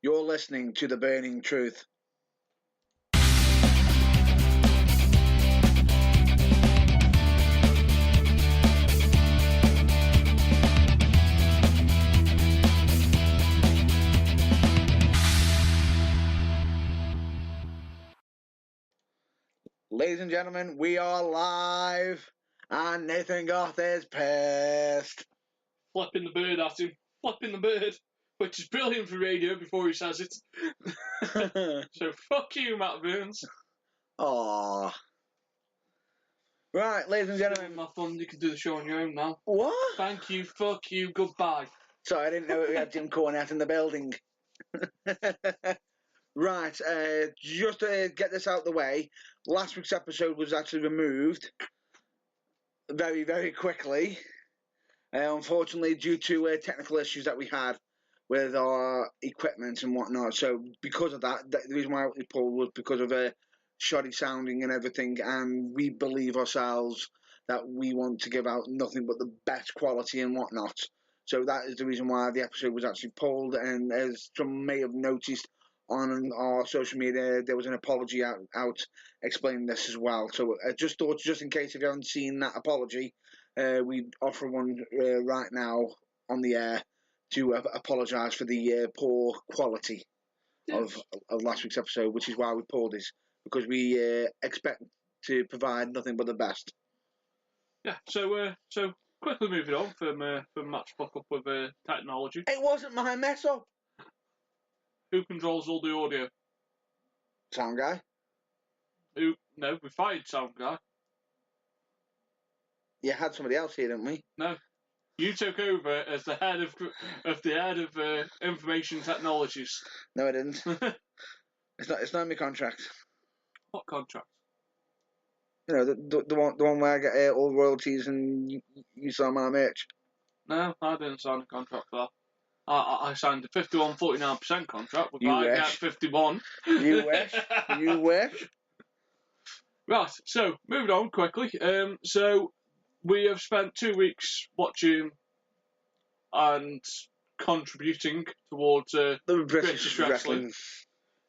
You're listening to The Burning Truth. Ladies and gentlemen, we are live, and Nathan Goth is pissed. Flipping the bird at him. Flipping the bird. Which is brilliant for radio before he says it. So fuck you, Matt Burns. Aww. Right, ladies and gentlemen. My fun, you can do the show on your own now. What? Thank you, fuck you, goodbye. Sorry, I didn't know we had Jim Cornette in the building. Right, just to get this out of the way, last week's episode was actually removed very, very quickly. Unfortunately, due to technical issues that we had with our equipment and whatnot. So because of that, the reason why it was pulled was because of shoddy sounding and everything. And we believe ourselves that we want to give out nothing but the best quality and whatnot. So that is the reason why the episode was actually pulled. And as some may have noticed on our social media, there was an apology out explaining this as well. So I just thought, just in case if you haven't seen that apology, we'd offer one right now on the air to apologise for the poor quality of last week's episode, which is why we pulled this, because we expect to provide nothing but the best. Yeah, so quickly moving on from Matt's fuck up with technology. It wasn't my mess up. Who controls all the audio? Sound guy. No, we fired sound guy. You had somebody else here, didn't we? No. You took over as the head of information technologies. No, I didn't. It's not in my contract. What contract? You know, the one where I get all royalties and you sell my merch. No, I didn't sign a contract for that. I signed a 51-49% contract, but You I wish. get 51. You wish. You wish. Right, so moving on quickly. So we have spent 2 weeks watching and contributing towards The British wrestling.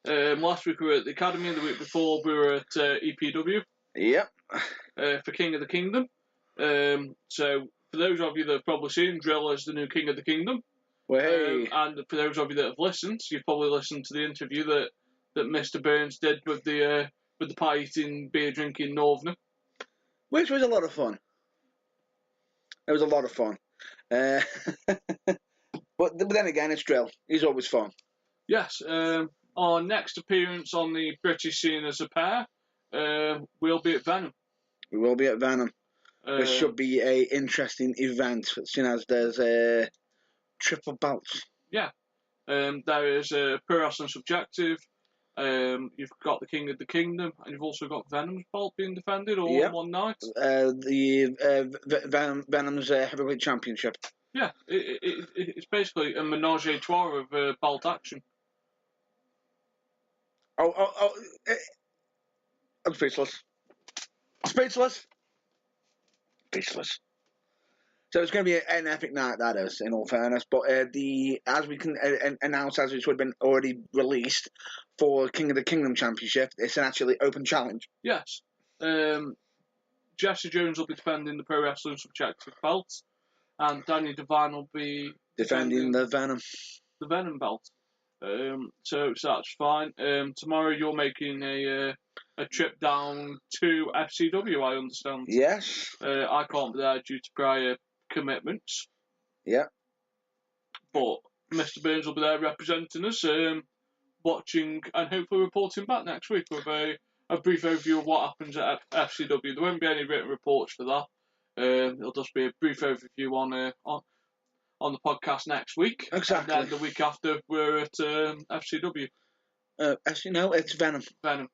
Last week we were at the Academy, and the week before we were at EPW. Yep. For King of the Kingdom. So for those of you that have probably seen, Drill is the new King of the Kingdom. Well, hey. And for those of you that have listened, you've probably listened to the interview that Mr. Burns did with the pie-eating, beer-drinking Northerner. Which was a lot of fun. It was a lot of fun. But then again, it's Drill. He's always fun. Yes. Our next appearance on the British scene as a pair will be at Venom. We will be at Venom. This should be an interesting event, seeing as there's triple belts. Yeah. There is a Pro Wrestling Subjective. You've got the King of the Kingdom, and you've also got Venom's belt being defended all in one night. Venom's Heavyweight Championship. Yeah, it's basically a menage a trois of belt action. I'm speechless. Speechless. So it's going to be an epic night, that is, in all fairness. But as we can announce, as it would have been already released for King of the Kingdom Championship, it's an actually open challenge. Yes. Jesse Jones will be defending the Pro Wrestling Subjective belt, and Danny Devine will be defending the Venom belt. So that's fine. Tomorrow you're making a trip down to FCW, I understand. Yes. I can't be there due to prior commitments. Yeah. But Mr. Burns will be there representing us, watching and hopefully reporting back next week with a brief overview of what happens at FCW. There won't be any written reports for that. It'll just be a brief overview on the podcast next week. Exactly. And then the week after, we're at FCW. Actually, no, it's Venom. Venom.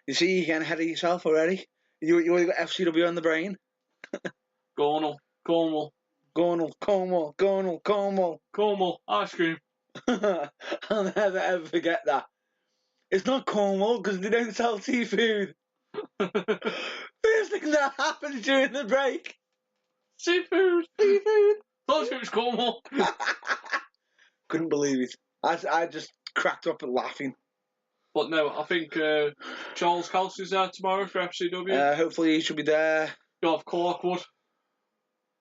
You see, you're getting ahead of yourself already. You already got FCW on the brain. Cornwall. Cornwall, ice cream. I'll never ever forget that. It's not Cornwall because they don't sell seafood. First thing that happened during the break. Seafood. Thought it was Cornwall. Couldn't believe it. I just cracked up and laughing. But no, I think Charles Kelsey's there tomorrow for FCW. Hopefully he should be there. You'll have Clarkwood.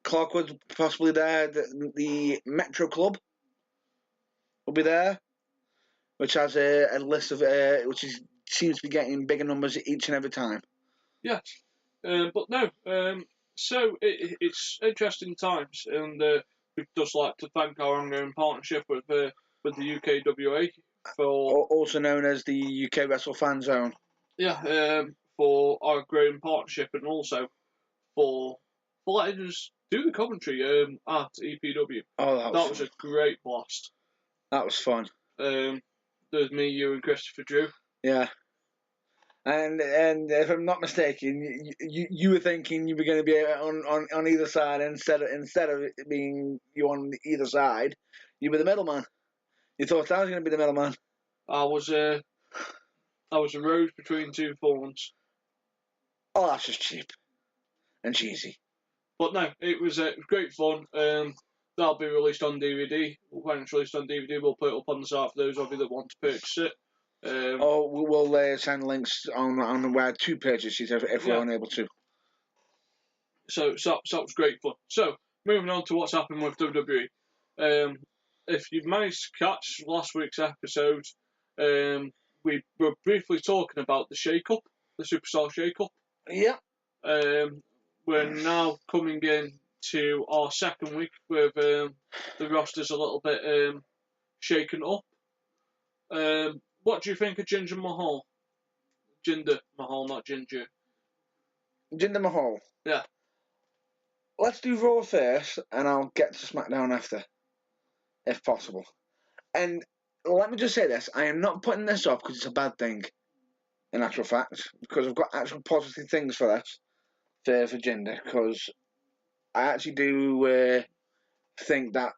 Clarkwood's possibly there. The Metro Club will be there, which has a list of seems to be getting bigger numbers each and every time. Yes, but no. So it's interesting times, and we'd just like to thank our ongoing partnership with the UKWA for also known as the UK Wrestle Fan Zone. Yeah, for our growing partnership, and also for letting us do the commentary at EPW. Oh, that was a great blast. That was fun. There's me, you, and Christopher Drew. Yeah. And if I'm not mistaken, you were thinking you were going to be on either side instead of it being you on either side, you were the middleman. You thought I was going to be the middleman. I was a rose between two thorns. Oh, that's just cheap and cheesy. But no, it was great fun. That'll be released on DVD. When it's released on DVD, we'll put it up on the site for those of you that want to purchase it. We'll send links on where to purchase it if we're unable to. So that was great fun. So, moving on to what's happening with WWE. If you've managed to catch last week's episode, we were briefly talking about the shake-up, the Superstar shake-up. Yeah. We're now coming in to our second week with the roster's a little bit shaken up. What do you think of Jinder Mahal? Jinder Mahal, not Ginger. Jinder Mahal. Yeah. Let's do Raw first, and I'll get to SmackDown after, if possible. And let me just say this: I am not putting this up because it's a bad thing, in actual fact, because I've got actual positive things for this, for Jinder, because I actually do think that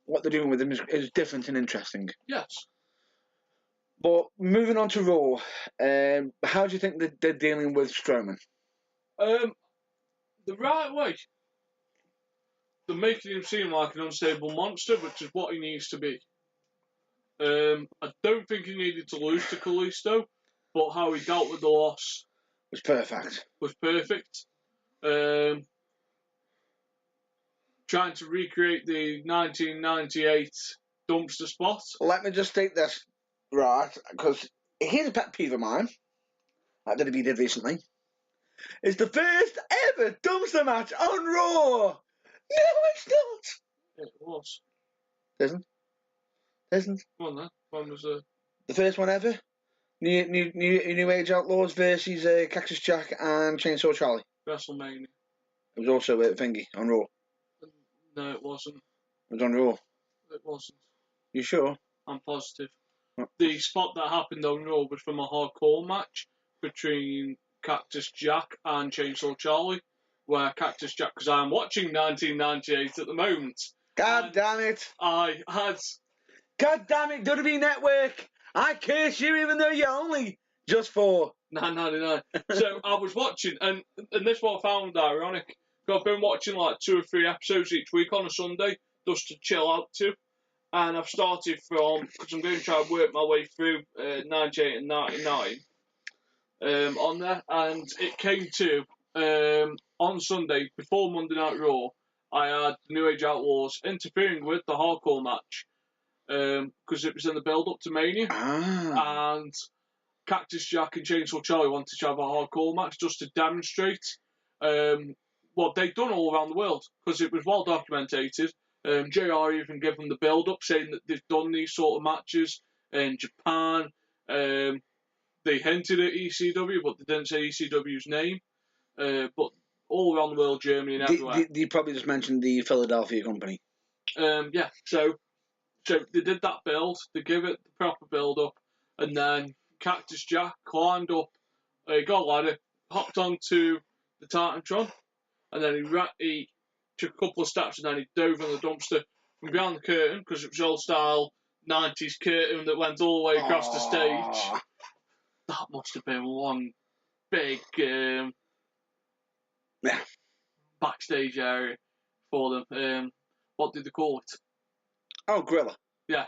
what they're doing with him is different and interesting. Yes. But moving on to Raw, how do you think that they're dealing with Strowman? The right way. They're making him seem like an unstable monster, which is what he needs to be. I don't think he needed to lose to Kalisto, but how he dealt with the loss was perfect. Trying to recreate the 1998 dumpster spot. Let me just state this, right, because here's a pet peeve of mine that WWE did recently. It's the first ever dumpster match on Raw. No, it's not. It was. Isn't? Come on then. When was the first one ever? New Age Outlaws versus Cactus Jack and Chainsaw Charlie. WrestleMania. It was also a thingy on Raw. No, it wasn't. It was on Raw. It wasn't. You sure? I'm positive. The spot that happened on Raw was from a hardcore match between Cactus Jack and Chainsaw Charlie, where Cactus Jack, because I'm watching 1998 at the moment. God damn it! God damn it, WWE Network! I curse you even though you're only just for $9.99. So I was watching, and this is what I found ironic. I've been watching like 2 or 3 episodes each week on a Sunday just to chill out to. And I've started from, because I'm going to try and work my way through 98 and 99 on there. And it came to, on Sunday, before Monday Night Raw, I had New Age Outlaws interfering with the hardcore match. Because it was in the build-up to Mania. And Cactus Jack and Chainsaw Charlie wanted to have a hardcore match just to demonstrate what they'd done all around the world, because it was well documented. JR even gave them the build-up, saying that they've done these sort of matches in Japan. They hinted at ECW, but they didn't say ECW's name. But all around the world, Germany and everywhere. You probably just mentioned the Philadelphia company. Yeah, so they did that build, they gave it the proper build-up, and then Cactus Jack climbed up, got a ladder, hopped onto the Titantron, and then he took a couple of steps, and then he dove in the dumpster from behind the curtain, because it was old-style 90s curtain that went all the way across the stage. That must have been one big backstage area for them. What did they call it? Oh, Gorilla. Yeah.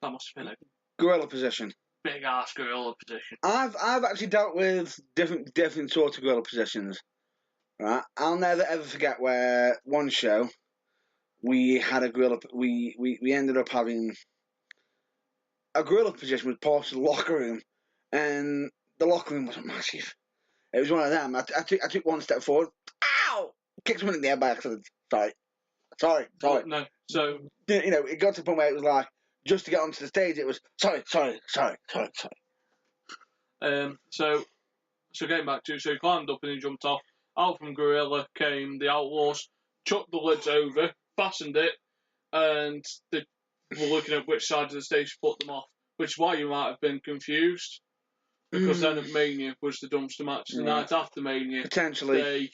That must have been a Gorilla position. big ass gorilla position. I've actually dealt with different sorts of gorilla positions. Right, I'll never ever forget where one show we had a gorilla. We ended up having a gorilla position with part of the locker room, and the locker room wasn't massive. It was one of them. I took one step forward. Ow! Kicked someone in the head by accident. Sorry. But no, so It got to the point where it was like, just to get onto the stage, it was sorry. So getting back to it, so he climbed up and he jumped off. Out from Gorilla came the Outlaws, chucked the lids over, fastened it, and they were looking at which side of the stage to put them off, which is why you might have been confused. Because then at Mania was the dumpster match. The night after Mania, potentially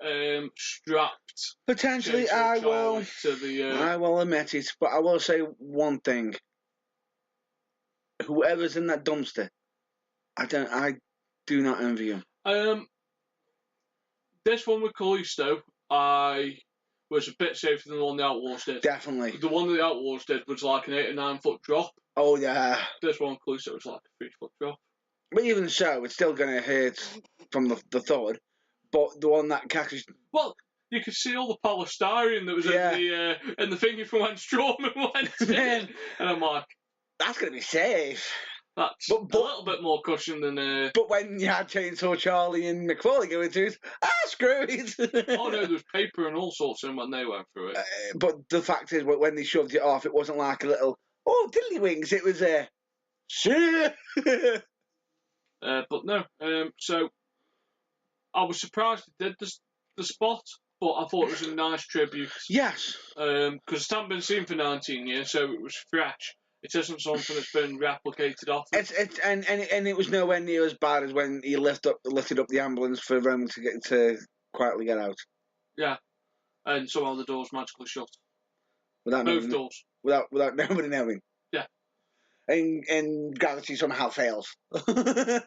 they strapped. Potentially, I will admit it, but I will say one thing. Whoever's in that dumpster, I do not envy him. This one with Kalisto, I was a bit safer than the one the Outlaws did. Definitely. The one the Outlaws did was like an 8 or 9 foot drop. Oh yeah. This one with Kalisto was like a 3-foot drop. But even so, it's still going to hurt from the thud. But the one that catches... Well, you could see all the polystyrene that was in the thingy from when Strowman went in. And I'm like... That's going to be safe. That's a little bit more cushion than... But when you had Chainsaw Charlie and McFarlane going through it, screw it. Oh no, there was paper and all sorts in when they went through it. But the fact is, when they shoved it off, it wasn't like a little, diddlywinks. It was a... But no, so I was surprised they did the spot, but I thought it was a nice tribute. Yes. Because it hadn't been seen for 19 years, so it was fresh. It isn't something that's been replicated often. And it was nowhere near as bad as when he lifted up the ambulance for Roman to quietly get out. Yeah, and somehow the doors magically shut. Both doors. Without nobody knowing. Yeah. And gravity somehow fails. But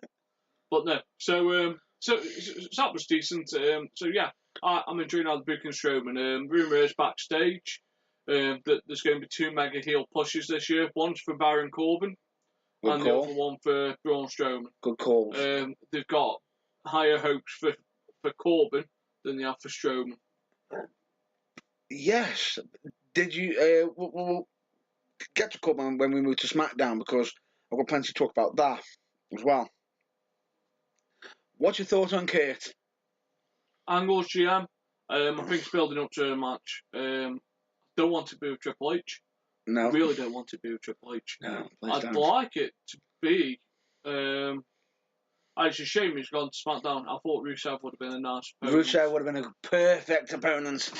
no, so that was decent. So yeah, I'm enjoying how the booking Strowman. Rumour is backstage that there's going to be 2 mega heel pushes this year. One's for Baron Corbin, and the other one for Braun Strowman. Good call. They've got higher hopes for Corbin than they have for Strowman. Yes. Did you... we'll get to Corbin when we move to SmackDown, because I've got plenty to talk about that as well. What's your thoughts on Kurt? Angle's GM. I think it's building up to a match. Don't want to be with Triple H. No. Really don't want to be with Triple H. No, I'd like it to be... it's a shame he's gone to SmackDown. I thought Rusev would have been a nice opponent. Rusev would have been a perfect opponent.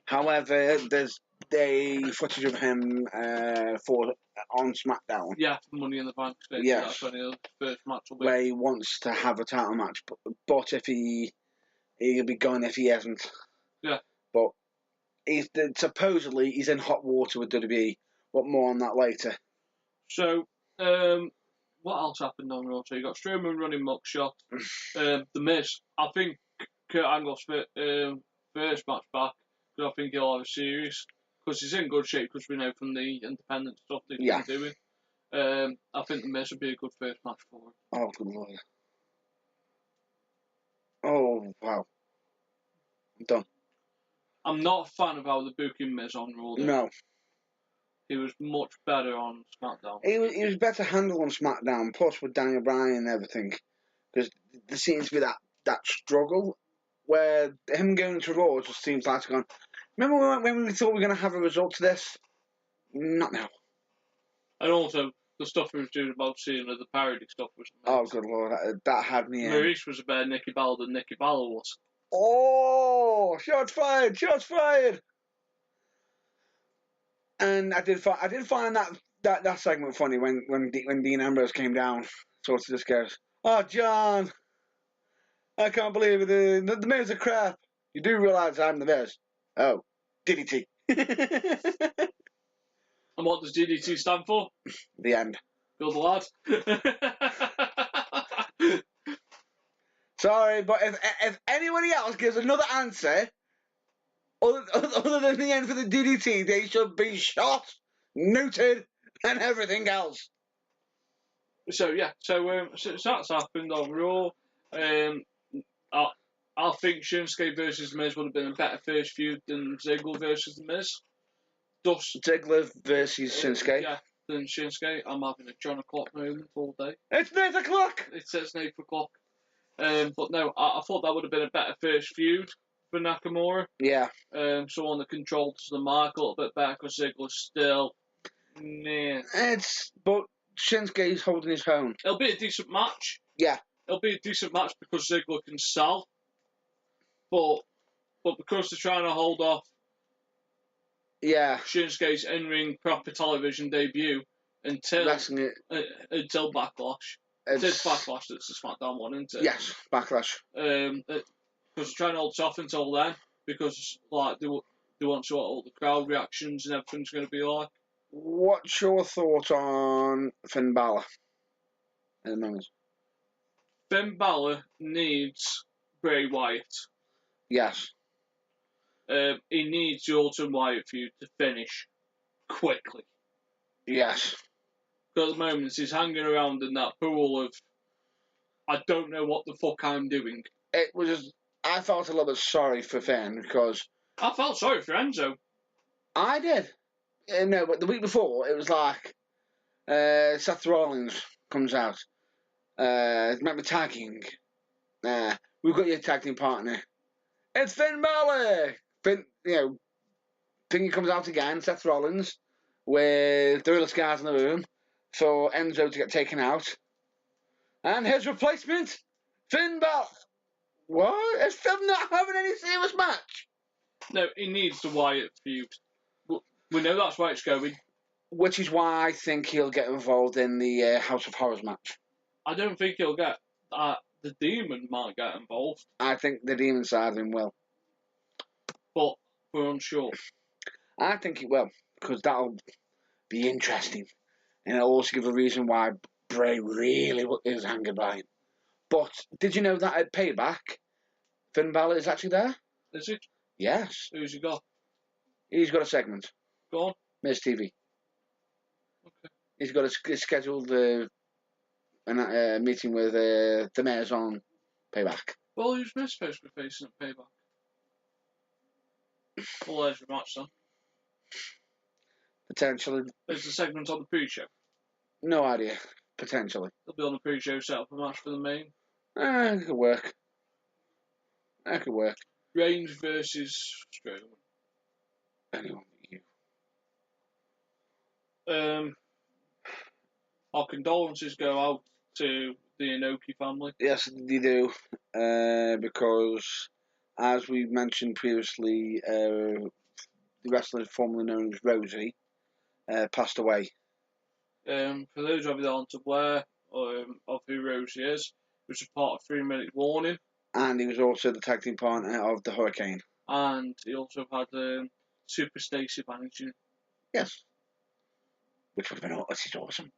However, there's footage of him on SmackDown. Yeah, Money in the Bank. Yes. That's when the first match will be. Where he wants to have a title match, but if he'll be gone if he hasn't. Yeah. But supposedly he's in hot water with WWE. But more on that later. So, what else happened on Raw? So you got Strowman running muckshot. The Miz. I think Kurt Angle's first match back. Because I think he'll have a series. Because he's in good shape. Because we know from the independent stuff that he's been doing. I think the Miz would be a good first match for him. Oh, good lord. Oh, wow. I'm done. I'm not a fan of how the booking Miz on Raw. No. He was much better on SmackDown. He was better handled on SmackDown, plus with Daniel Bryan and everything. Because there seems to be that struggle where him going to Raw just seems like gone. Remember when we thought we were going to have a result to this? Not now. And also, the stuff he was doing about Cena, the parody stuff was amazing. Oh, good lord, that had me in. Maurice was a better Nikki Bella than Nikki Bella was. Oh, shots fired! And I did find that segment funny when Dean Ambrose came down. Sort of just goes, "Oh, John, I can't believe it. The Miz are crap. You do realise I'm the Miz? Oh, DDT." And what does DDT stand for? The end. Good lad. Sorry, but if anybody else gives another answer other than the end for the DDT, they should be shot. Noted. and everything else. So since that's happened on Raw, I think Shinsuke versus The Miz would have been a better first feud than Ziggler versus The Miz. Ziggler versus Shinsuke. Yeah, than Shinsuke. I'm having a John o'clock moment all day. It's 9 o'clock! It says 9 o'clock. But no, I thought that would have been a better first feud for Nakamura. Yeah. Someone that controls the mic a little bit better because Ziggler's still. Nah. But Shinsuke's holding his own. It'll be a decent match. Yeah. It'll be a decent match because Ziggler can sell. But because they're trying to hold off Shinsuke's in-ring proper television debut until Backlash. It is Backlash that's the SmackDown one, isn't it? Yes, Backlash. Because they're trying to hold it off until then because like they want to see what all the crowd reactions and everything's going to be like. What's your thought on Finn Balor at the moment? Finn Balor needs Bray Wyatt. Yes. He needs the Orton Wyatt feud to finish quickly. Yes. Because at the moment he's hanging around in that pool of I don't know what the fuck I'm doing. I felt a little bit sorry for Finn because I felt sorry for Enzo. I did. No, but the week before it was like Seth Rollins comes out. Remember tagging? We've got your tag team partner. It's Finn Balor. Finn comes out again, Seth Rollins, with the realest guys in the room for Enzo to get taken out. And his replacement, Finn Balor. What? Is Finn not having any serious match? No, he needs the Wyatt feud. We know that's where it's going. Which is why I think he'll get involved in the House of Horrors match. I don't think he'll get... the Demon might get involved. I think the Demon side of him will. But we're unsure. I think it will, because that'll be interesting. And it'll also give a reason why Bray really is angered by him. But did you know that at Payback, Finn Balor is actually there? Is he? Yes. Who's he got? He's got a segment. Go on. Miz TV. Okay. He's got a scheduled meeting with the Miz on Payback. Well, who's Miz supposed to be facing at Payback? Well, there's your match then. Potentially. There's the segment on the pre-show. No idea. Potentially. They'll be on the pre-show, set up a match for the main. It could work. That could work. Reigns versus Strowman. Anyone but you. Our condolences go out to the Inoki family. Yes, they do. Because, as we mentioned previously, the wrestler formerly known as Rosie passed away. For those of you that aren't aware of who Rosie is, he was a part of 3 Minute Warning. And he was also the tag team partner of the Hurricane. And he also had Super Stacy managing. Yes. Which would have been awesome.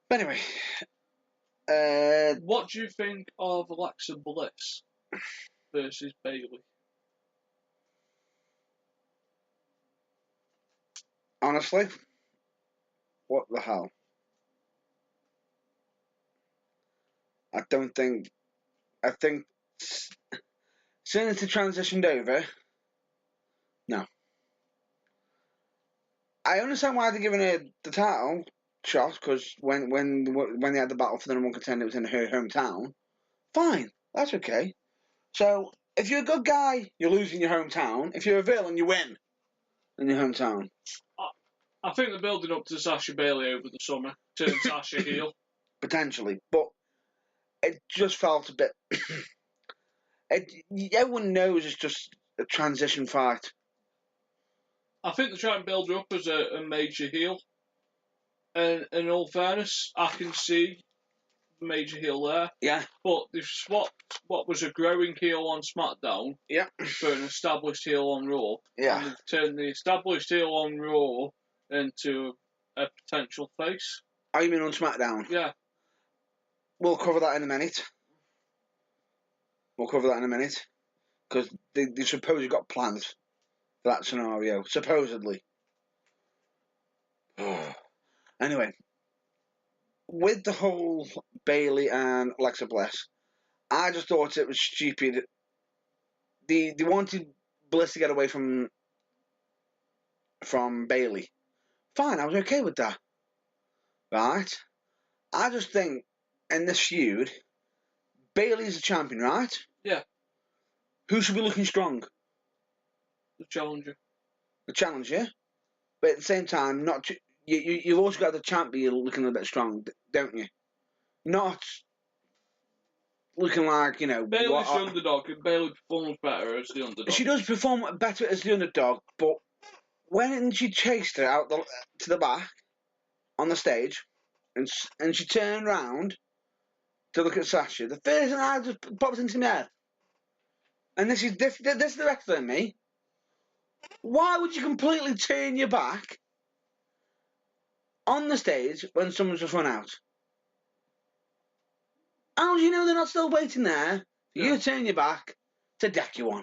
But anyway. What do you think of Alexa Bliss versus Bayley? Honestly, what the hell? I think soon as they transitioned over, no. I understand why they're giving her the title shot, because when they had the battle for the number one contender, it was in her hometown. Fine, that's okay. So, if you're a good guy, you lose in your hometown. If you're a villain, you win in your hometown. I think they're building up to Sasha Bayley over the summer, turn Sasha heel. Potentially, but it just felt a bit... everyone knows it's just a transition fight. I think they're trying to build her up as a major heel. And in all fairness, I can see the major heel there. Yeah. But they've swapped what was a growing heel on SmackDown for an established heel on Raw. Yeah. And they've turned the established heel on Raw into a potential face. Oh, you mean on SmackDown? Yeah. We'll cover that in a minute. Because they supposedly got plans for that scenario. Supposedly. Anyway, with the whole Bayley and Alexa Bliss, I just thought it was stupid. They wanted Bliss to get away from Bayley. Fine, I was okay with that. Right? I just think in this feud, Bayley's the champion, right? Yeah. Who should be looking strong? The challenger. The challenger. But at the same time, not you've also got the champion looking a bit strong, don't you? Not looking like, Bayley's the underdog, and Bayley performs better as the underdog. She does perform better as the underdog, but when she chased her out to the back on the stage, and she turned round to look at Sasha, the first thing I just popped into my head, and this is the wrestler in me. Why would you completely turn your back on the stage when someone's just run out? How do you know they're not still waiting there for you to turn your back to deck you on?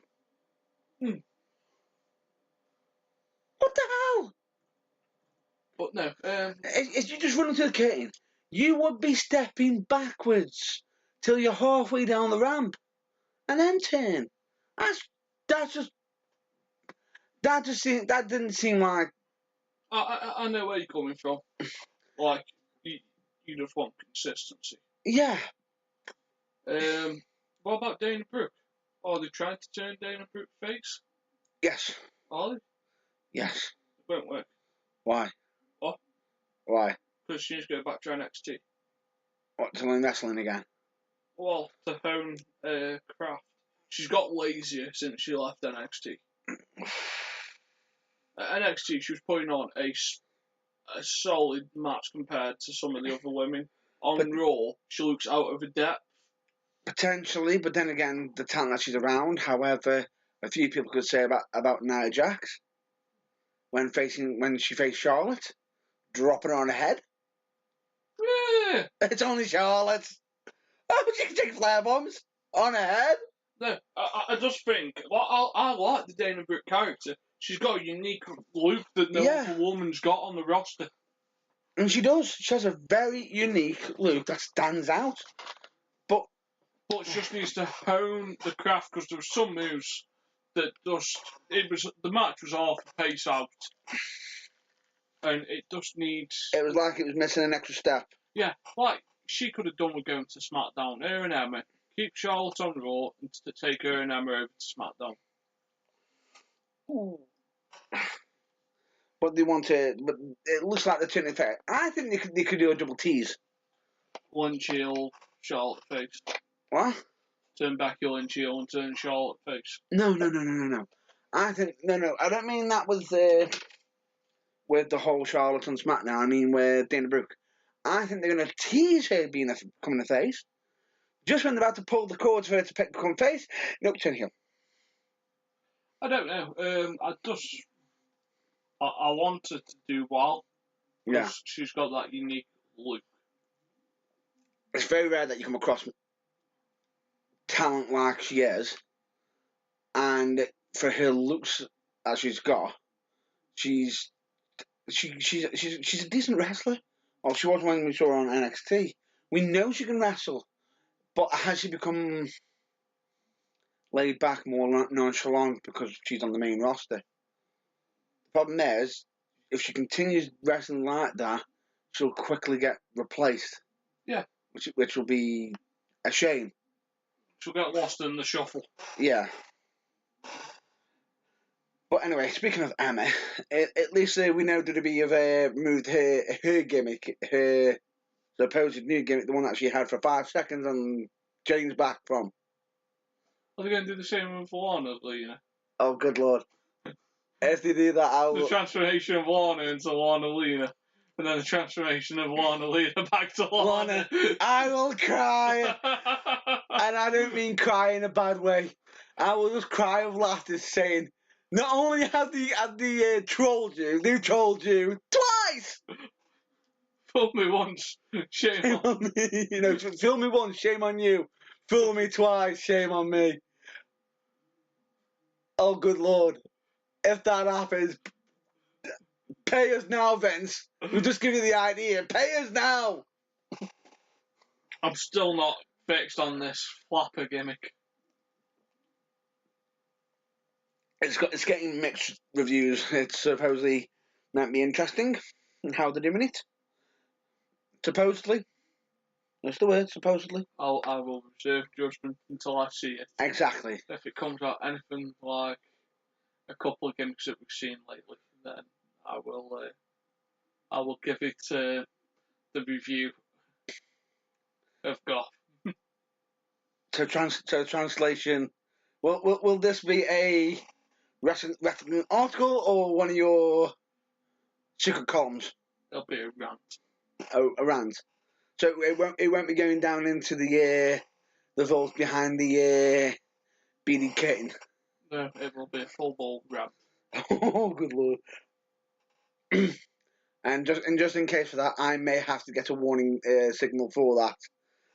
What the hell? But no, if you just run into the curtain, you would be stepping backwards till you're halfway down the ramp, and then turn. That didn't seem like. I know where you're coming from. Like you just want consistency. Yeah. What about Dana Brooke? Are they trying to turn Dana Brooke face? Yes. Are they? Yes. It won't work. Why? What? Why? Because she needs to go back to NXT. What, to learn wrestling again? Well, to hone craft. She's got lazier since she left NXT. At NXT, she was putting on a solid match compared to some of the other women. On Raw, she looks out of her depth. Potentially, but then again, the talent that she's around. However, a few people could say about Nia Jax when she faced Charlotte, dropping her on her head. Yeah. It's only Charlotte. Oh, she can take flare bombs on her head. No, I just think I like the Dana Brooke character. She's got a unique look that no other woman's got on the roster. And she does. She has a very unique look that stands out. But she just needs to hone the craft, because there were some moves that the match was half a pace out, and it just needs. It was like it was missing an extra step. Yeah, like she could have done with going to SmackDown. Her and Emma, keep Charlotte on Raw and to take her and Emma over to SmackDown. Ooh. But they want to. But it looks like they're turning fair. I think they could do a double tease. Lynch heel, Charlotte face. What? Turn Becky Lynch heel and turn Charlotte face. No. I think no. I don't mean that with the whole Charlotte on SmackDown. I mean with Dana Brooke. I think they're going to tease her becoming a face. Just when they're about to pull the cords for her to become face, nope, turn heel. I don't know. I want her to do well. Yeah. She's got that unique look. It's very rare that you come across talent like she is, and for her looks that she's got, she's a decent wrestler. Well, she was when we saw her on NXT. We know she can wrestle, but has she become laid back, more nonchalant because she's on the main roster? The problem is, if she continues wrestling like that, she'll quickly get replaced. Yeah. Which will be a shame. She'll get lost in the shuffle. Yeah. But anyway, speaking of Emma, at least we know WWE have moved her gimmick, her supposed new gimmick, the one that she had for 5 seconds on Jane's back from. Are they going to do the same with Lana, Lena? Oh, good lord. If they do that, I will... The transformation of Lana into Lana Lena. And then the transformation of Lana Lena back to Lana. I will cry. And I don't mean cry in a bad way. I will just cry of laughter saying, not only have they trolled you, they've trolled you twice! Fool me once, shame on me. Fool me once, shame on you. Fool me twice, shame on me. Oh, good lord. If that happens, Pay us now, Vince. We'll just give you the idea. Pay us now. I'm still not fixed on this flapper gimmick. It's getting mixed reviews. It's supposedly might be interesting in how they're doing it. Supposedly. That's the word, supposedly. I will reserve judgment until I see it. Exactly. If it comes out anything like a couple of gimmicks that we've seen lately, then I will give it the review of Goth. So translation. Will this be a wrestling article or one of your secret columns? It'll be a rant. Oh, a rant. So it won't be going down into the vault behind the BD curtain. No, it will be a full ball rant. Oh, good lord! and just in case for that, I may have to get a warning signal for that,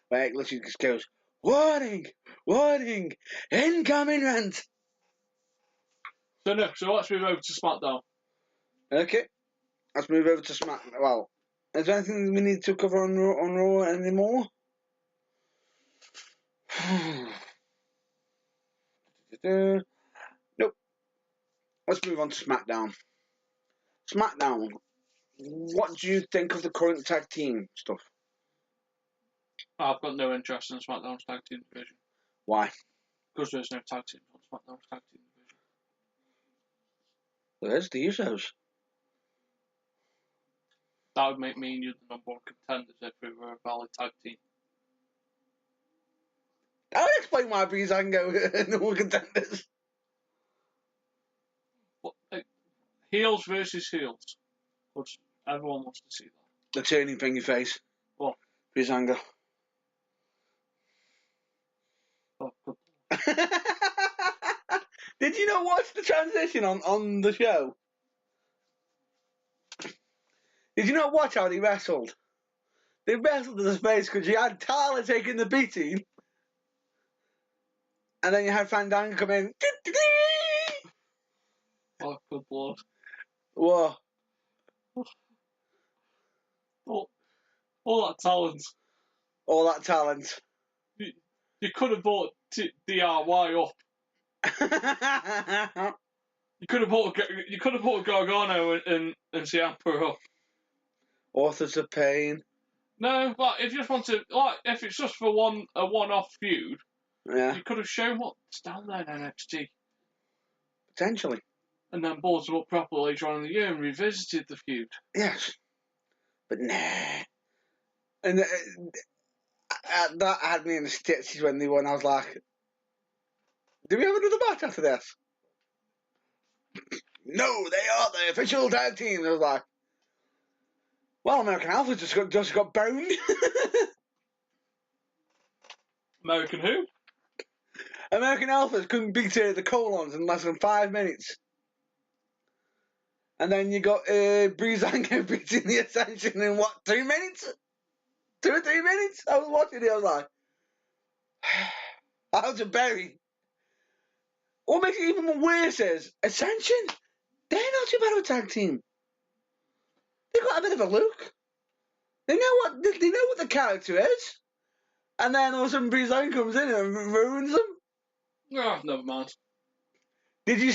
where it literally just goes, "Warning, warning, incoming rant." So let's move over to SmackDown. Okay, let's move over to SmackDown. Well, is there anything we need to cover on Raw anymore? Nope. Let's move on to SmackDown. SmackDown. What do you think of the current tag team stuff? I've got no interest in SmackDown's tag team division. Why? Because there's no tag teams on SmackDown's tag team division. There's the Usos. That would make me and you the number one contenders if we were a valid tag team. I'll explain why Breezango no one contenders. But, heels versus heels. Because everyone wants to see that. The turning finger face. What? Breezango. Oh, good. Did you not watch the transition on the show? Did you not watch how they wrestled? They wrestled in the space because you had Tyler taking the beating, and then you had Fandango come in. Oh, good lord. Whoa. All that talent. All that talent. You could have bought DIY up. You could have bought Gargano and Ciampa up. Authors of Pain. No, but if you just want to, if it's just for a one-off feud, Yeah. you could have shown what's down there in NXT. Potentially. And then brought them up properly later on in the year and revisited the feud. Yes. But nah. And that had me in the stitches when they won. I was like, do we have another match after this? No, they are the official tag team. I was like, well, American Alpha just got boned. American who? American Alphas couldn't beat the Colons in less than 5 minutes. And then you got Breezango beating the Ascension in what, 2 minutes? 2 or 3 minutes? I was watching it, I was like, how's it buried? What makes it even more worse is Ascension, they're not too bad of a tag team. They've got a bit of a look. They know what the character is. And then all of a sudden Breezango comes in and ruins them. Oh, never mind. Did you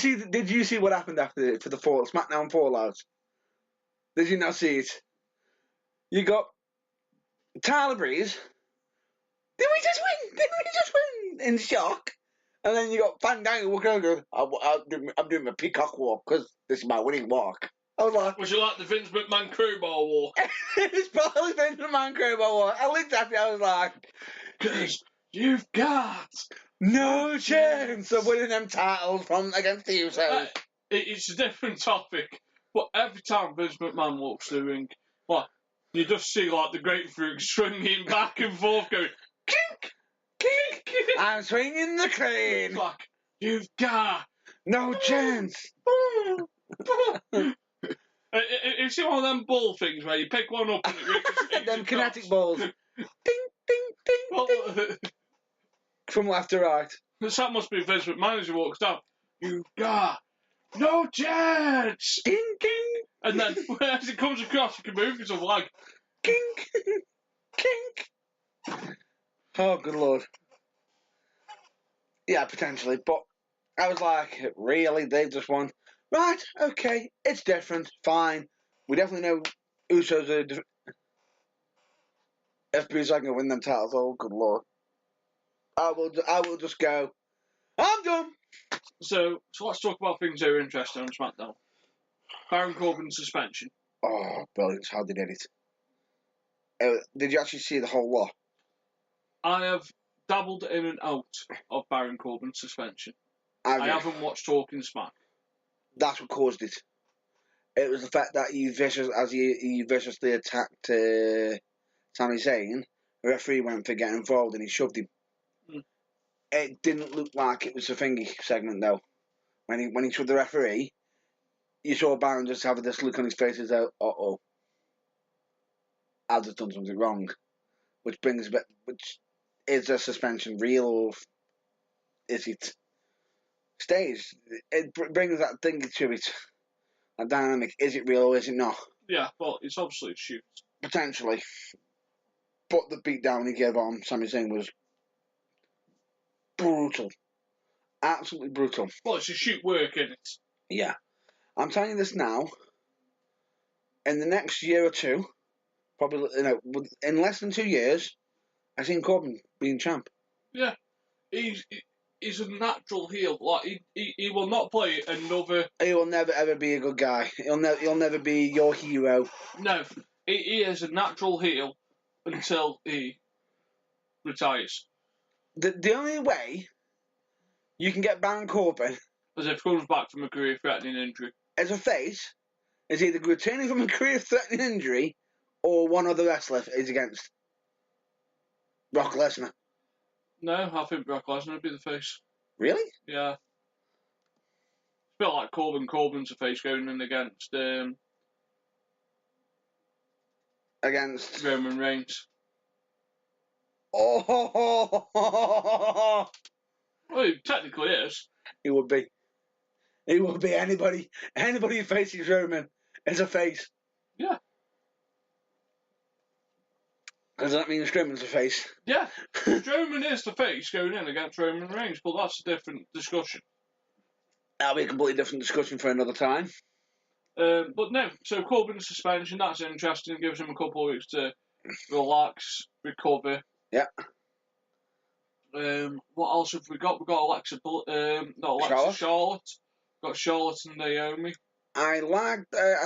see what happened after for the SmackDown Fallout? Did you not see it? You got Tyler Breeze. Did we just win? In shock. And then you got Fandango walking over. I'm doing my peacock walk because this is my winning walk. I was like, would you like the Vince McMahon crowbar walk? It's probably Vince McMahon crowbar walk. I looked at it. I was like, because you've got no chance of winning them titles from against the Usos. It's a different topic, but every time Vince McMahon walks the ring, you just see the grapefruit swinging back and forth, going kink, kink. I'm swinging the crane. It's like, you've got no chance. You see one of them ball things where you pick one up and it them kinetic balls. Ding, ding, ding, ding. From left to right. That must be Vince McMahon as he walks down. You've got no chance. Ding, ding. And then as it comes across, you can move his leg. Kink! Kink! Oh, good lord. Yeah, potentially, but I was like, really? They've just won? Right, okay, it's different, fine. We definitely know Usos are FB's not going to win them titles. Oh, good lord. I will just go, I'm done! So let's talk about things that are interesting on SmackDown. Baron Corbin's suspension. Oh, brilliant, how they did it. Did you actually see the whole lot? I have dabbled in and out of Baron Corbin's suspension. I haven't watched Talking Smack. That's what caused it. It was the fact that he viciously attacked Sami Zayn. The referee went for getting involved and he shoved him. It didn't look like it was a thingy segment though. When he shoved the referee, you saw Baron just have this look on his face as though, uh-oh, I've just done something wrong. Which is a suspension real or is it stays? It brings that thing to it. That dynamic. Is it real or is it not? Yeah, well, it's obviously a shoot. Potentially. But the beatdown he gave on Sami Zayn was brutal. Absolutely brutal. Well, it's a shoot work, isn't it? Yeah. I'm telling you this now. In the next year or two, probably in less than 2 years, I've seen Corbin being champ. Yeah. He's a natural heel. Like he will not play another. He will never ever be a good guy. He'll never be your hero. No, he is a natural heel until he retires. The only way you can get Baron Corbin as if he comes back from a career-threatening injury as a face is either returning from a career-threatening injury or one other wrestler is against Brock Lesnar. No, I think Brock Lesnar would be the face. Really? Yeah. It's a bit like Corbin. Corbin's a face going in against Roman Reigns. Oh, well, he technically is. He would be. He would be anybody who faces Roman is a face. Yeah. Does that mean Strowman's a face? Yeah. Strowman is the face going in against Roman Reigns, but that's a different discussion. That'll be a completely different discussion for another time. But no, so Corbin's suspension, that's interesting. It gives him a couple of weeks to relax, recover. Yeah. What else have we got? We've got Alexa, Charlotte. We've got Charlotte and Naomi. I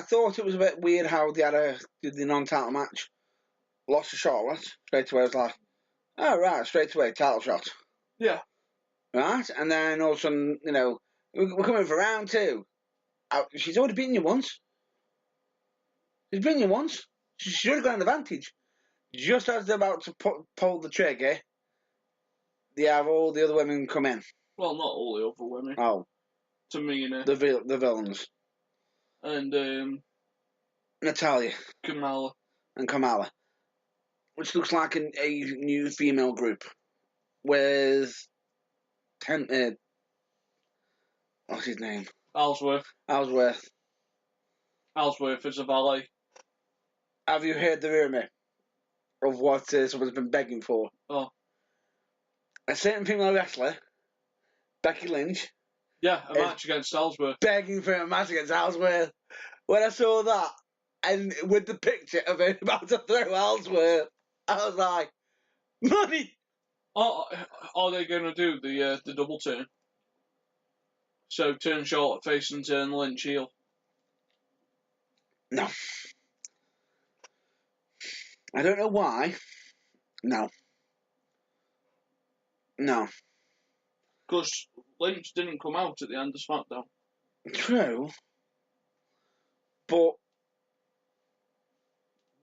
thought it was a bit weird how they did the non-title match. Lost to Charlotte. Straight away I was like, oh right, straight away, title shot. Yeah. Right? And then all of a sudden, we're coming for round 2. She's already beaten you once. She's beaten you once. She should have got an advantage. Just as they're about to pull the trigger, they have all the other women come in. Well, not all the other women. Oh. Tamina. The villains. And Natalya. Kamala. And Kamala. Which looks like a new female group. With... what's his name? Ellsworth is a valet. Have you heard the rumour of what someone's been begging for? Oh. A certain female wrestler, Becky Lynch. Yeah, a match against Ellsworth. Begging for a match against Ellsworth. When I saw that, and with the picture of him about to throw Ellsworth, I was like, money! Are they going to do the double turn? So turn Charlotte face and turn Lynch heel? No. I don't know why. No. Because Lynch didn't come out at the end of SmackDown. True. But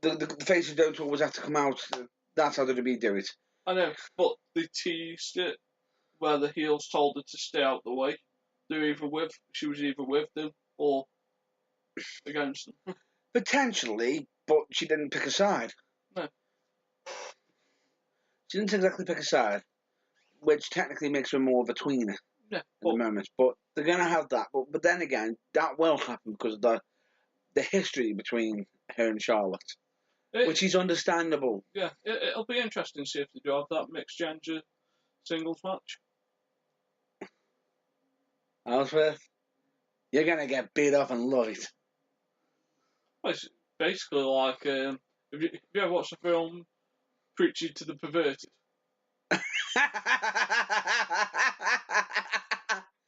the faces don't always have to come out. That's how WWE do it. I know, but they teased it where the heels told her to stay out the way. She was either with them or against them. Potentially, but she didn't pick a side. No. She didn't exactly pick a side, which technically makes her more of a tweener at the moment. But they're going to have that. But then again, that will happen because of the history between her and Charlotte, which is understandable. Yeah, it'll be interesting to see if they do have that mixed gender singles match. Ellsworth, you're gonna get beat up and love it. Well, it's basically like, have you ever watched the film Preaching to the Perverted?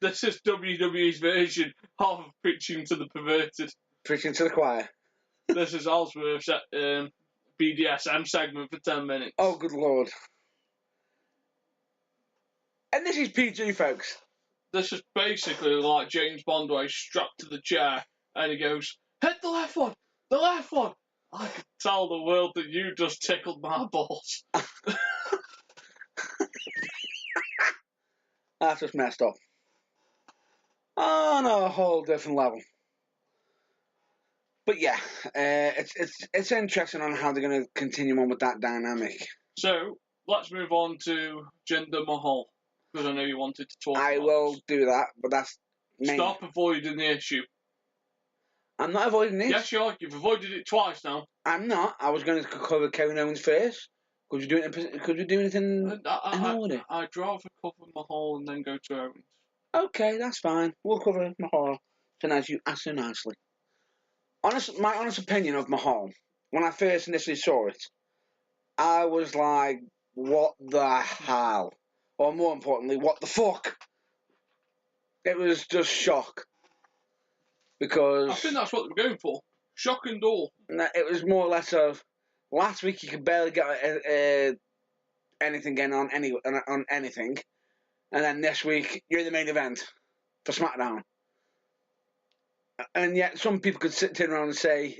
This is WWE's version of Preaching to the Perverted. Preaching to the choir. This is Ellsworth's BDSM segment for 10 minutes. Oh, good lord. And this is PG, folks. This is basically like James Bond where he's strapped to the chair and he goes, hit the left one! The left one! I could tell the world that you just tickled my balls. That's just messed up. On a whole different level. But yeah, it's interesting on how they're going to continue on with that dynamic. So, let's move on to Jinder Mahal, because I know you wanted to talk about I will do that, but that's... Stop avoiding the issue. I'm not avoiding this. Yes, you are. You've avoided it twice now. I'm not. I was going to cover Kevin Owens first. Could we do it in order? I'd rather cover Mahal and then go to Owens. Okay, that's fine. We'll cover Mahal tonight. You asked so nicely. My honest opinion of Mahal, when I first initially saw it, I was like, what the hell? Or more importantly, what the fuck? It was just shock. Because... I think that's what they were going for. Shock and awe. It was more or less of... Last week you could barely get anything going on anything. And then this week, you're in the main event for SmackDown. And yet some people could turn around and say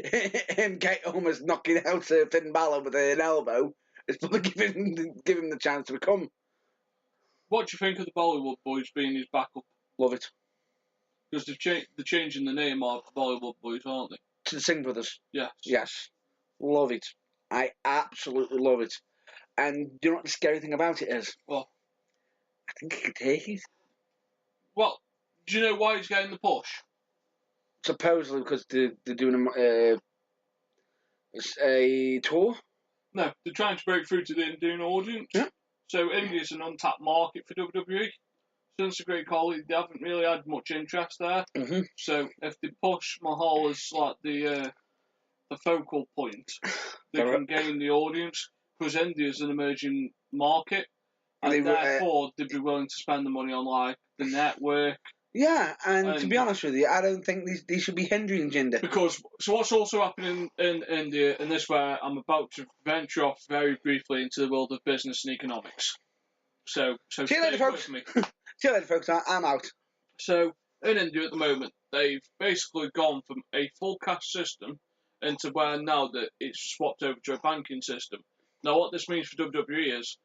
him almost knocking out Finn Balor with an elbow is probably giving him the chance to become. What do you think of the Bollywood Boys being his backup? Love it. Because they're changing the name of the Bollywood Boys, aren't they? To the Singh Brothers. Yes. Yes. Love it. I absolutely love it. And do you know what the scary thing about it is? Well, I think he could take it. Well, do you know why he's getting the push? Supposedly because they're doing a tour. No, they're trying to break through to the Indian audience. Yeah. So India's an untapped market for WWE. Since the Great Khali, they haven't really had much interest there. Mm-hmm. So if they push Mahal as like the focal point, they can gain the audience. Because India's an emerging market, and therefore they'd be willing to spend the money on like the network. Yeah, and to be honest with you, I don't think these should be hindering Jinder. Because, so what's also happening in India, and this is where I'm about to venture off very briefly into the world of business and economics. So see you later, folks. See you later, folks. I'm out. So, in India at the moment, they've basically gone from a full cash system into where now that it's swapped over to a banking system. Now, what this means for WWE is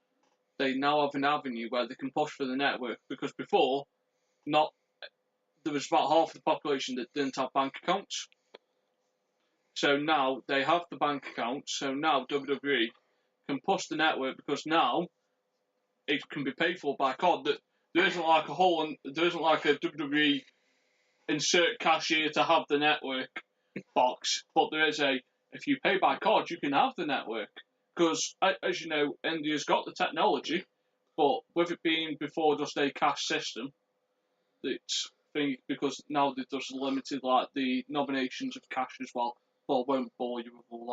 they now have an avenue where they can push for the network, because before, there was about half of the population that didn't have bank accounts. So now they have the bank accounts, so now WWE can push the network because now it can be paid for by card. There isn't like there isn't like a WWE insert cash here to have the network box, but there is if you pay by card, you can have the network. Because, as you know, India's got the technology, but with it being before just a cash system, it's because now they've just limited like the nominations of cash as well. Well, I won't bore you with all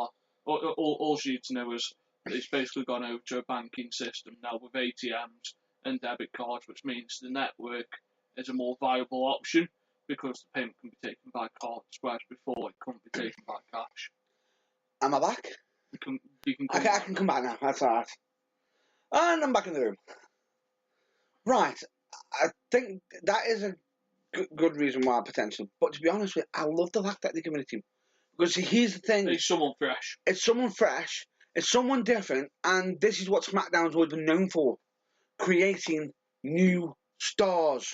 that. All you need to know is it's basically gone over to a banking system now with ATMs and debit cards, which means the network is a more viable option because the payment can be taken by cards, whereas before it couldn't be taken by cash. Am I back? I can come back now. That's alright. And I'm back in the room. Right. I think that is a good reason why potential. But to be honest with you, I love the fact that they're giving it to him. Because here's the thing. It's someone fresh. It's someone fresh. It's someone different. And this is what SmackDown's always been known for. Creating new stars.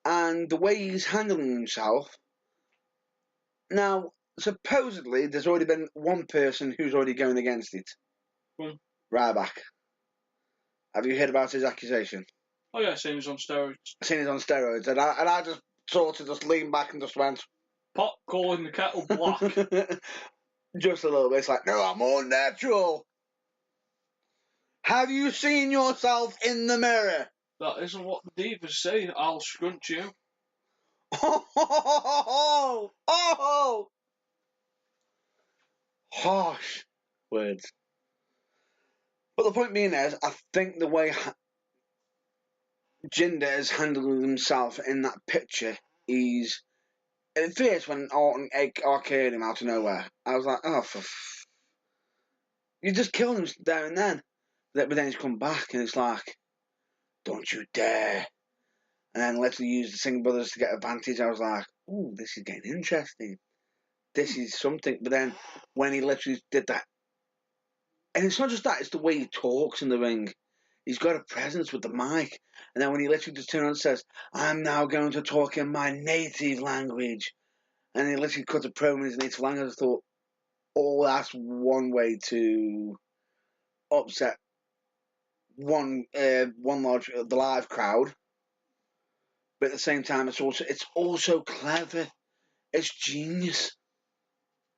And the way he's handling himself. Now, supposedly, there's already been one person who's already going against it. Ryback. Have you heard about his accusation? Oh yeah, saying he's on steroids. Saying he's on steroids. And I just sort of just leaned back and just went, pot calling the kettle black. Just a little bit. It's like, no, I'm all natural. Have you seen yourself in the mirror? That isn't what the divas say. I'll scrunch you. Oh, harsh words. But the point being is, I think the way Jinder has handled himself in that picture, he's... At first, when Orton arcaded him out of nowhere, I was like, oh, you just killed him there and then. But then he's come back and it's like, don't you dare. And then literally used the Singh brothers to get advantage. I was like, ooh, this is getting interesting. This is something. But then when he literally did that, and it's not just that, it's the way he talks in the ring. He's got a presence with the mic. And then when he literally just turns on and says, I'm now going to talk in my native language. And he literally cut a promo in his native language. I thought, oh, that's one way to upset the live crowd. But at the same time, it's also clever. It's genius.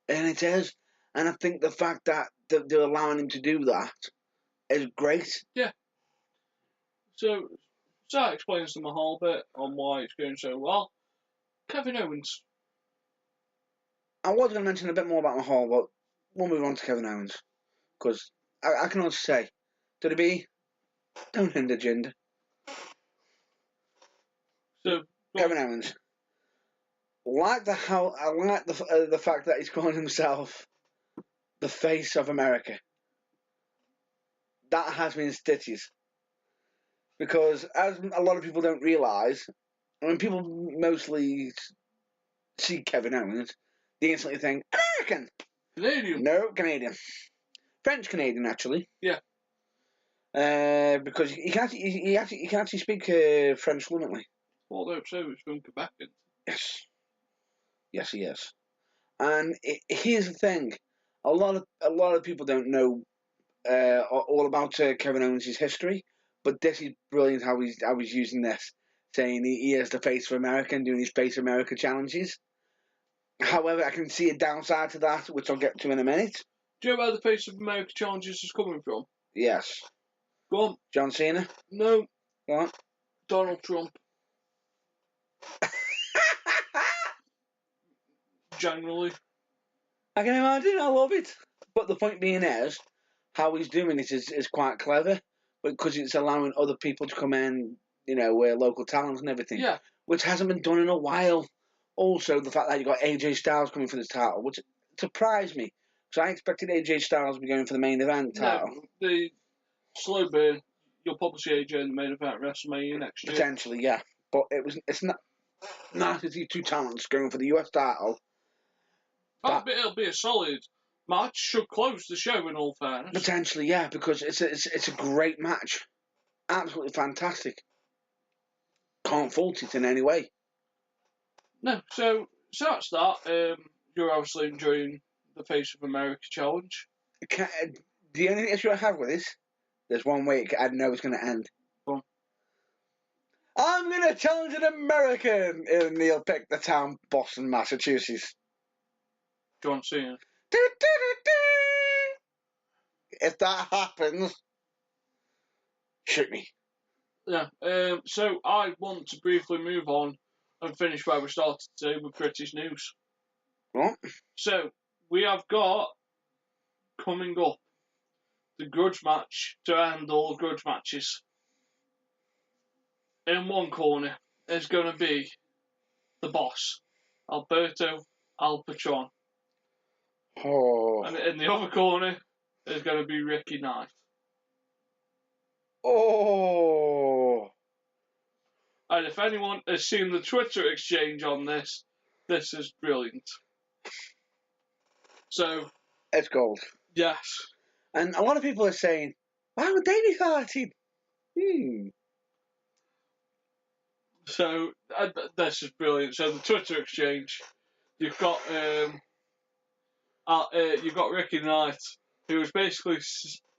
And it is. And I think the fact that they're allowing him to do that is great. Yeah. So that explains the Mahal bit on why it's going so well. Kevin Owens. I was going to mention a bit more about Mahal, but we'll move on to Kevin Owens. Because I can also say, WWE, don't hinder Jinder. So Kevin Owens. I like the fact that he's calling himself the face of America. That has me in stitches. Because as a lot of people don't realise, when people mostly see Kevin Owens, they instantly think, American! Canadian. No, Canadian. French Canadian, actually. Yeah. Because he can actually speak French fluently. Although so it's from Quebec. Yes. Yes, he is. And here's the thing: a lot of people don't know all about Kevin Owens' history, but this is brilliant how he's using this, saying he is the face of America and doing his face of America challenges. However, I can see a downside to that, which I'll get to in a minute. Do you know where the face of America challenges is coming from? Yes. Go on. John Cena? No. What? Donald Trump. Generally. I can imagine, I love it. But the point being is, how he's doing it is quite clever, because it's allowing other people to come in, local talent and everything. Yeah. Which hasn't been done in a while. Also, the fact that you got AJ Styles coming for this title, which surprised me, because I expected AJ Styles to be going for the main event title. No, the slow burn, you'll probably see AJ in the main event at WrestleMania next year. Potentially, yeah. But it's not nice to see two talents going for the US title. It'll be a solid match. Should close the show, in all fairness. Potentially, yeah, because it's a great match. Absolutely fantastic. Can't fault it in any way. No, so that's that. You're obviously enjoying the Face of America challenge. The only issue I have with this, there's one way I know it's going to end. Go on. I'm going to challenge an American, and he'll pick the town Boston, Massachusetts. John Cena. If that happens, shoot me. Yeah. So I want to briefly move on and finish where we started today with British news. What? So we have got coming up the grudge match to end all grudge matches. In one corner is going to be the boss, Alberto Al Patron. Oh. And in the other corner is going to be Ricky Knight. Oh. And if anyone has seen the Twitter exchange on this is brilliant. So, it's gold. Yes. And a lot of people are saying, why would they be fighting? So, this is brilliant. So, the Twitter exchange, you've got Ricky Knight, who has basically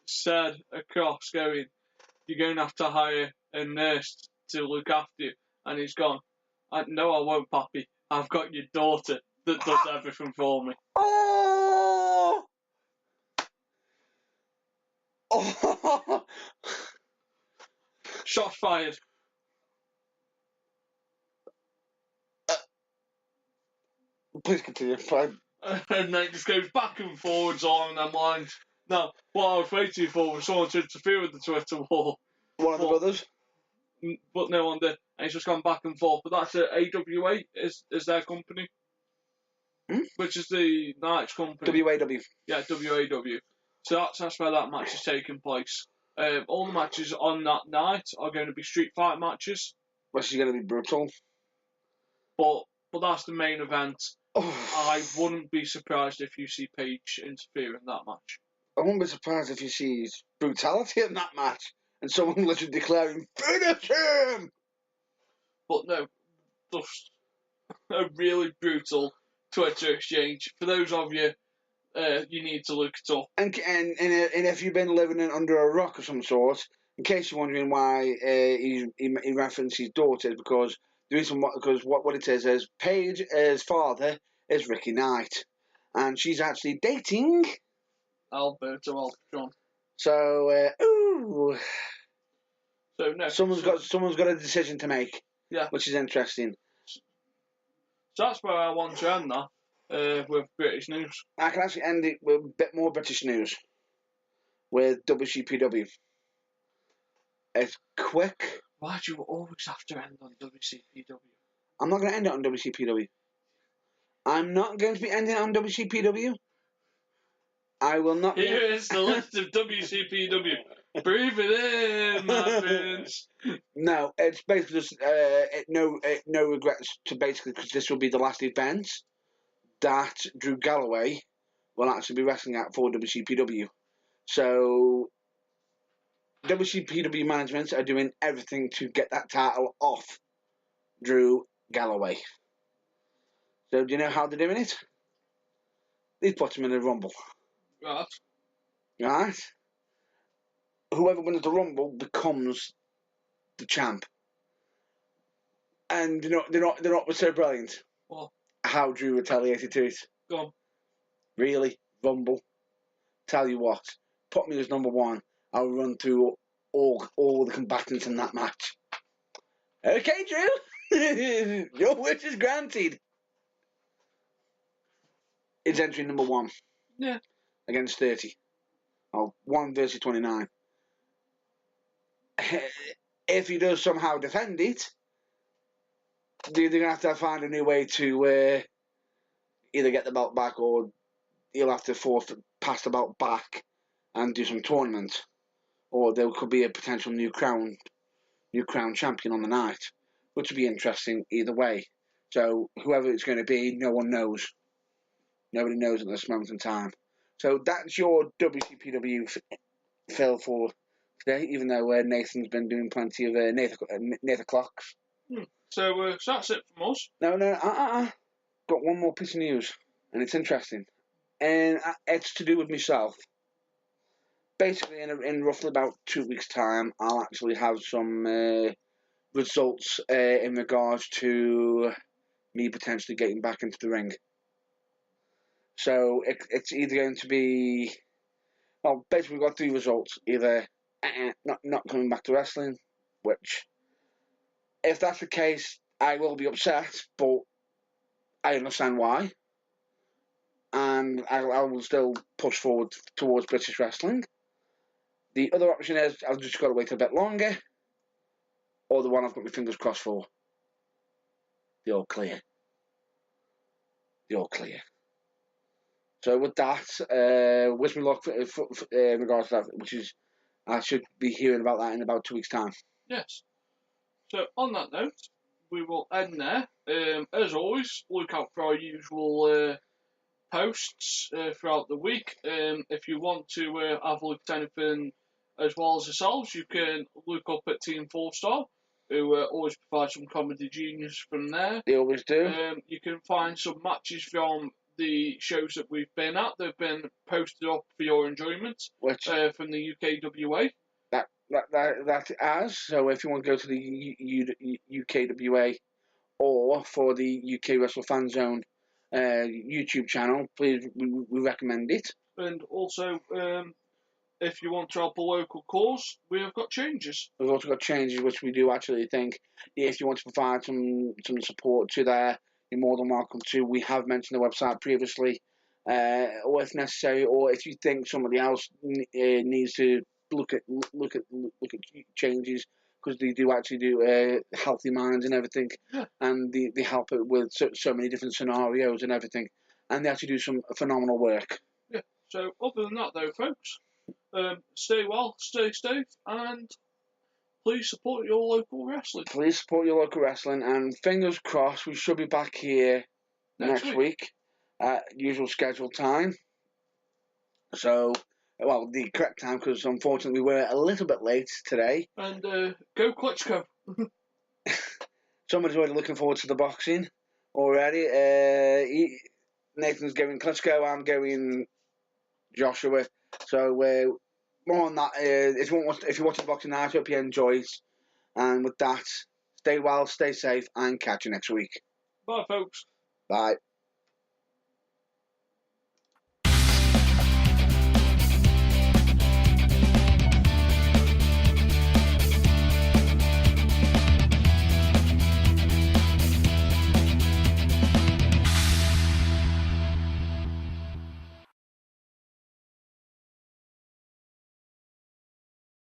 said across going, you're going to have to hire a nurse to look after you. And he's gone, no, I won't, Pappy. I've got your daughter, that does everything for me. Oh! Oh! Shots fired. Please continue. Fine. And then it just goes back and forwards on them lines. Now, what I was waiting for was someone to interfere with the Twitter war. One of the brothers. But no one did. And it's just gone back and forth. But that's AWA is their company. Which is the Knights company. WAW. Yeah, WAW. So that's where that match is taking place. All the matches on that night are going to be street fight matches. Which is going to be brutal. But that's the main event. Oh. I wouldn't be surprised if you see Paige interfere in that match. I wouldn't be surprised if you see brutality in that match and someone literally declaring finish him. But no, just a really brutal Twitter exchange. For those of you, you need to look it up. And if you've been living under a rock of some sort, in case you're wondering why he referenced his daughter, because the reason what it is Paige's father is Ricky Knight, and she's actually dating Alberto Alcatron. So ooh. So no, someone's got a decision to make. Yeah, which is interesting. So that's where I want to end that with British news. I can actually end it with a bit more British news with WCPW. It's quick. Why do you always have to end on WCPW? I'm not going to end it on WCPW. I'm not going to be ending it on WCPW. I will not. Here is the list of WCPW. Breathe it in, my friends. No, it's basically just no regrets to basically, because this will be the last event that Drew Galloway will actually be wrestling at for WCPW. So WCPW management are doing everything to get that title off Drew Galloway. So do you know how they're doing it? They put him in a rumble. Right. Whoever wins the rumble becomes the champ. And they're not so brilliant. What? How Drew retaliated to it. Go on. Really? Rumble? Tell you what, put me as number one. I'll run through all the combatants in that match. Okay, Drew. Your wish is granted. It's entry number one. Yeah. Against 30. 1 versus 29. If he does somehow defend it, they're going to have to find a new way to either get the belt back, or he'll have to pass the belt back and do some tournament, or there could be a potential new crown champion on the night, which would be interesting either way. So whoever it's going to be, no one knows. Nobody knows at this moment in time. So that's your WCPW fill for today, even though Nathan's been doing plenty of Nathan clocks. So that's it from us. No. Got one more piece of news, and it's interesting. And it's to do with myself. Basically, in roughly about 2 weeks' time, I'll actually have some results in regards to me potentially getting back into the ring. So it's either going to be, well, basically we've got 3 results. Either not coming back to wrestling, which, if that's the case, I will be upset, but I understand why. And I will still push forward towards British wrestling. The other option is I've just got to wait a bit longer, or the one I've got my fingers crossed for. The all clear. So with that, wish me luck in regards to that, which is, I should be hearing about that in about 2 weeks' time. Yes. So on that note, we will end there. As always, look out for our usual posts throughout the week. If you want to have a look at anything as well as yourselves, you can look up at Team 4-Star, who always provide some comedy genius from there. They always do. You can find some matches from the shows that we've been at. They've been posted up for your enjoyment. Which from the UKWA. That has. So if you want to go to the UKWA, or for the UK Wrestle Fan Zone, YouTube channel, please, we recommend it. And also, if you want to help a local cause, we have got changes. We've also got changes which we do actually think if you want to provide some support to there, you're more than welcome to. We have mentioned the website previously, or if necessary, or if you think somebody else needs to look at changes, because they do actually do Healthy Minds and everything, and they help it with so many different scenarios and everything, and they actually do some phenomenal work. Yeah. So other than that, though, folks, stay well, stay safe, and please support your local wrestling. Please support your local wrestling, and fingers crossed we should be back here next week at usual scheduled time. So, well, the correct time, because unfortunately we were a little bit late today. And go Klitschko. Somebody's already looking forward to the boxing already. Nathan's going Klitschko, I'm going Joshua. So, more on that. If you watch the boxing night, I hope you enjoy it. And with that, stay well, stay safe, and catch you next week. Bye, folks. Bye.